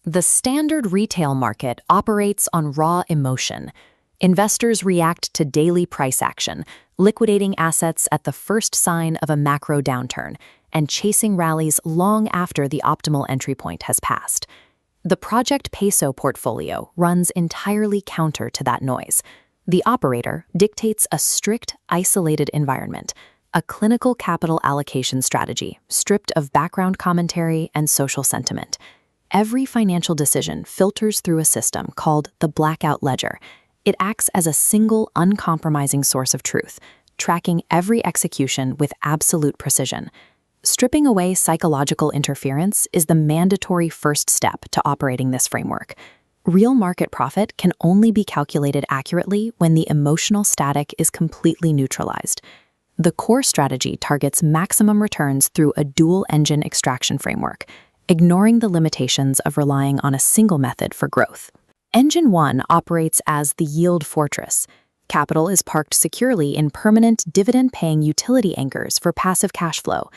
The standard retail market operates on raw emotion. Investors react to daily price action, liquidating assets at the first sign of a macro downturn, and chasing rallies long after the optimal entry point has passed. The Project Payso portfolio runs entirely counter to that noise. The operator dictates a strict, isolated environment, a clinical capital allocation strategy stripped of background commentary and social sentiment. Every financial decision filters through a system called the Blackout Ledger. It acts as a single, uncompromising source of truth, tracking every execution with absolute precision. Stripping away psychological interference is the mandatory first step to operating this framework. Real market profit can only be calculated accurately when the emotional static is completely neutralized. The core strategy targets maximum returns through a dual-engine extraction framework, ignoring the limitations of relying on a single method for growth. Engine 1 operates as the yield fortress. Capital is parked securely in permanent dividend-paying utility anchors for passive cash flow.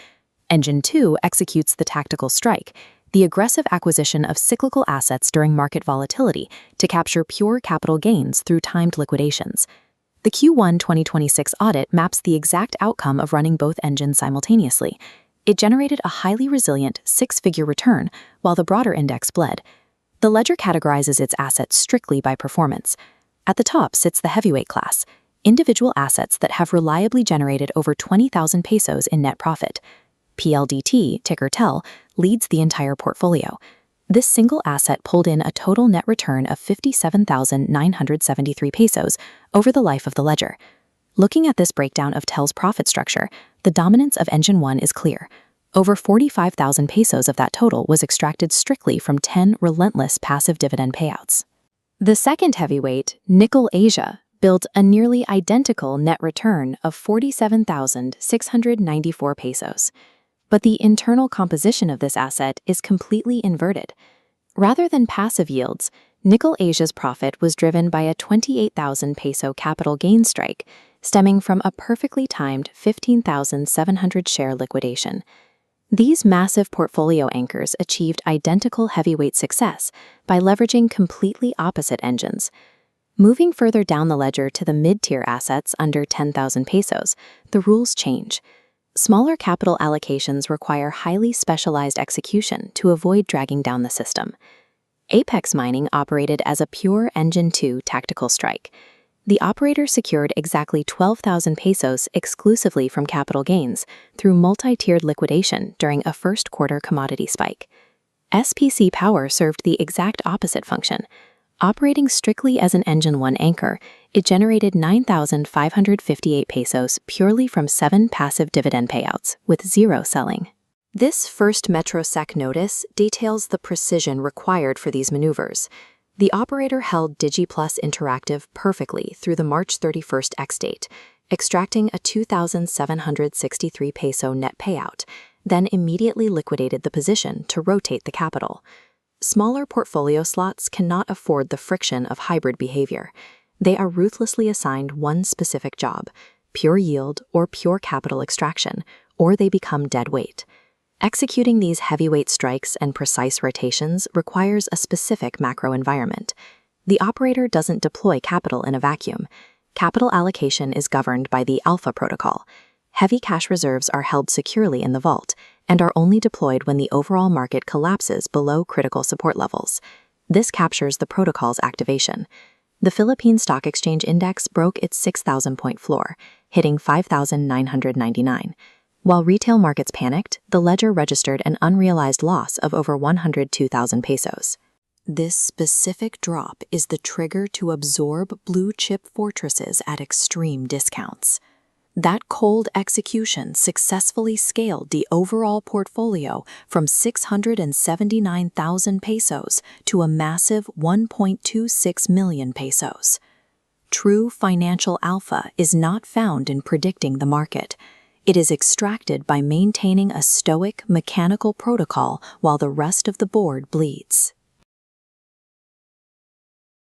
Engine 2 executes the tactical strike, the aggressive acquisition of cyclical assets during market volatility to capture pure capital gains through timed liquidations. The Q1 2026 audit maps the exact outcome of running both engines simultaneously. It generated a highly resilient six-figure return, while the broader index bled. The ledger categorizes its assets strictly by performance. At the top sits the heavyweight class, individual assets that have reliably generated over 20,000 pesos in net profit. PLDT, ticker TEL, leads the entire portfolio. This single asset pulled in a total net return of 57,973 pesos over the life of the ledger. Looking at this breakdown of TEL's profit structure, the dominance of Engine 1 is clear. Over 45,000 pesos of that total was extracted strictly from 10 relentless passive dividend payouts. The second heavyweight, NIKL Asia, built a nearly identical net return of 47,694 pesos. But the internal composition of this asset is completely inverted. Rather than passive yields, NIKL Asia's profit was driven by a 28,000 peso capital gain strike, stemming from a perfectly timed 15,700 share liquidation. These massive portfolio anchors achieved identical heavyweight success by leveraging completely opposite engines. Moving further down the ledger to the mid-tier assets under 10,000 pesos, the rules change. Smaller capital allocations require highly specialized execution to avoid dragging down the system. Apex Mining operated as a pure Engine 2 tactical strike. The operator secured exactly 12,000 pesos exclusively from capital gains through multi-tiered liquidation during a first-quarter commodity spike. SPC Power served the exact opposite function. Operating strictly as an Engine 1 anchor, it generated 9,558 pesos purely from 7 passive dividend payouts, with 0 selling. This first MetroSec notice details the precision required for these maneuvers. The operator held Digi Plus Interactive perfectly through the March 31st ex-date, extracting a 2,763 peso net payout, then immediately liquidated the position to rotate the capital. Smaller portfolio slots cannot afford the friction of hybrid behavior. They are ruthlessly assigned one specific job, pure yield or pure capital extraction, or they become dead weight. Executing these heavyweight strikes and precise rotations requires a specific macro environment. The operator doesn't deploy capital in a vacuum. Capital allocation is governed by the Alpha protocol. Heavy cash reserves are held securely in the vault and are only deployed when the overall market collapses below critical support levels. This captures the protocol's activation. The Philippine Stock Exchange Index broke its 6,000-point floor, hitting 5,999. While retail markets panicked, the ledger registered an unrealized loss of over 102,000 pesos. This specific drop is the trigger to absorb blue-chip fortresses at extreme discounts. That cold execution successfully scaled the overall portfolio from 679,000 pesos to a massive 1.26 million pesos. True financial alpha is not found in predicting the market. It is extracted by maintaining a stoic, mechanical protocol while the rest of the board bleeds.